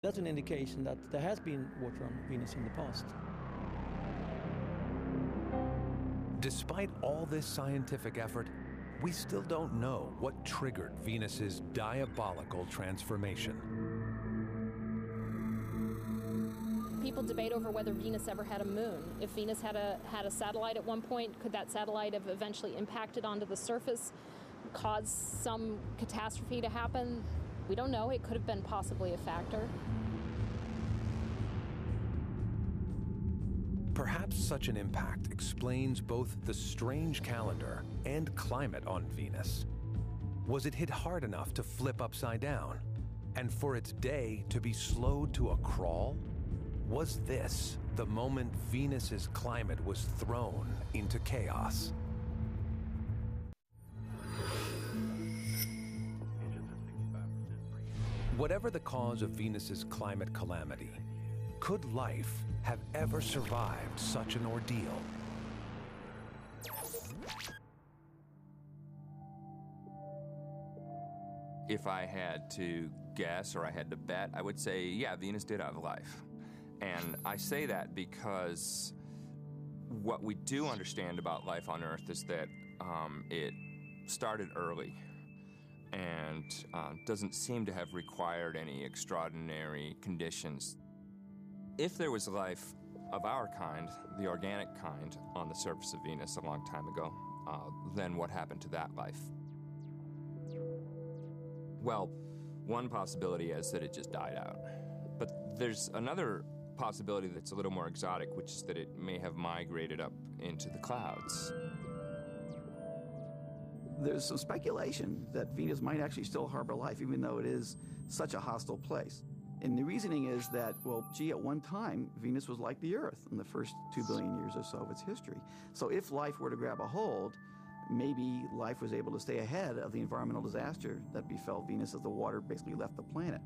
That's an indication that there has been water on Venus in the past. Despite all this scientific effort, we still don't know what triggered Venus's diabolical transformation. People debate over whether Venus ever had a moon. If Venus had a satellite at one point, could that satellite have eventually impacted onto the surface, caused some catastrophe to happen? We don't know. It could have been possibly a factor. Perhaps such an impact explains both the strange calendar and climate on Venus. Was it hit hard enough to flip upside down? And for its day to be slowed to a crawl? Was this the moment Venus's climate was thrown into chaos? Whatever the cause of Venus's climate calamity, could life have ever survived such an ordeal? If I had to guess or I had to bet, I would say, yeah, Venus did have life. And I say that because what we do understand about life on Earth is that it started early and doesn't seem to have required any extraordinary conditions. If there was life of our kind, the organic kind, on the surface of Venus a long time ago, then what happened to that life? Well, one possibility is that it just died out. But there's another possibility that's a little more exotic, which is that it may have migrated up into the clouds. There's some speculation that Venus might actually still harbor life, even though it is such a hostile place. And the reasoning is that, well, gee, at one time, Venus was like the Earth in the first 2 billion years or so of its history. So if life were to grab a hold, maybe life was able to stay ahead of the environmental disaster that befell Venus as the water basically left the planet.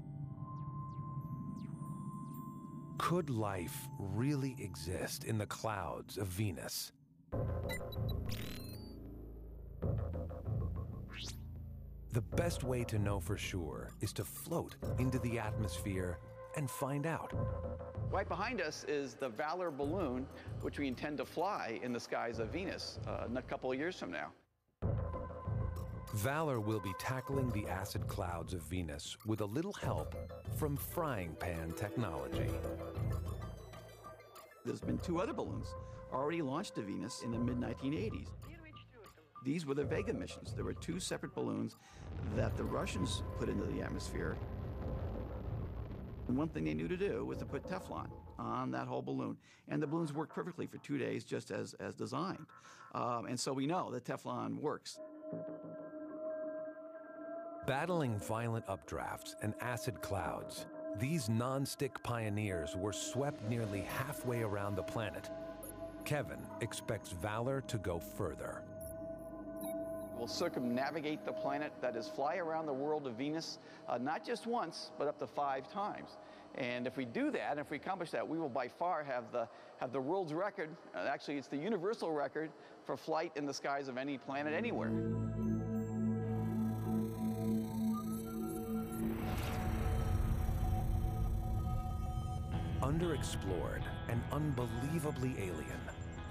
Could life really exist in the clouds of Venus? The best way to know for sure is to float into the atmosphere and find out. Right behind us is the Valor balloon, which we intend to fly in the skies of Venus in a couple of years from now. Valor will be tackling the acid clouds of Venus with a little help from frying pan technology. There's been 2 other balloons already launched to Venus in the mid-1980s. These were the Vega missions. There were 2 separate balloons that the Russians put into the atmosphere. And one thing they knew to do was to put Teflon on that whole balloon. And the balloons worked perfectly for 2 days, just as designed. And so we know that Teflon works. Battling violent updrafts and acid clouds, these non-stick pioneers were swept nearly halfway around the planet. Kevin expects Valor to go further. We'll circumnavigate the planet, that is, fly around the world of Venus, not just once, but up to 5 times. And if we do that, if we accomplish that, we will by far have the world's record. Actually, it's the universal record for flight in the skies of any planet anywhere. Underexplored and unbelievably alien,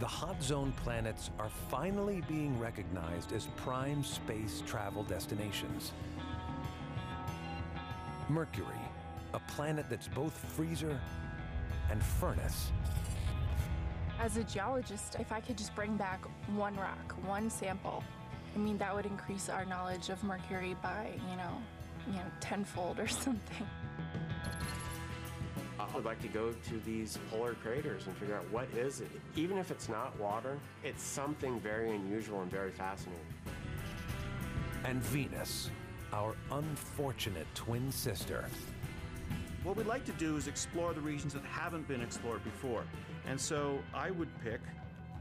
the hot zone planets are finally being recognized as prime space travel destinations. Mercury, a planet that's both freezer and furnace. As a geologist, if I could just bring back one rock, one sample, I mean, that would increase our knowledge of Mercury by, you know, tenfold or something. I would like to go to these polar craters and figure out what is it. Even if it's not water, it's something very unusual and very fascinating. And Venus, our unfortunate twin sister. What we'd like to do is explore the regions that haven't been explored before. And so I would pick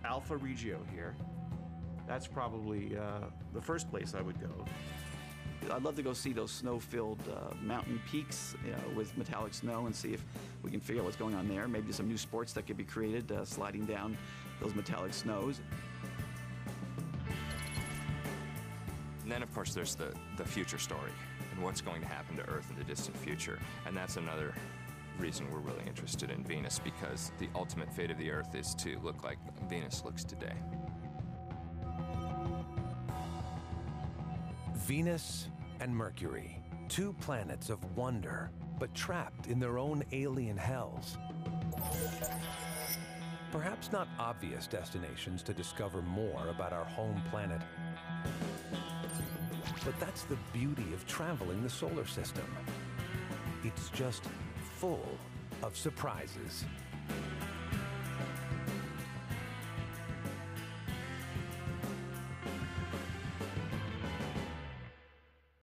Alpha Regio here. That's probably the first place I would go. I'd love to go see those snow-filled mountain peaks with metallic snow and see if we can figure out what's going on there. Maybe some new sports that could be created sliding down those metallic snows. And then, of course, there's the future story and what's going to happen to Earth in the distant future. And that's another reason we're really interested in Venus, because the ultimate fate of the Earth is to look like Venus looks today. Venus and Mercury, two planets of wonder, but trapped in their own alien hells. Perhaps not obvious destinations to discover more about our home planet. But that's the beauty of traveling the solar system. It's just full of surprises.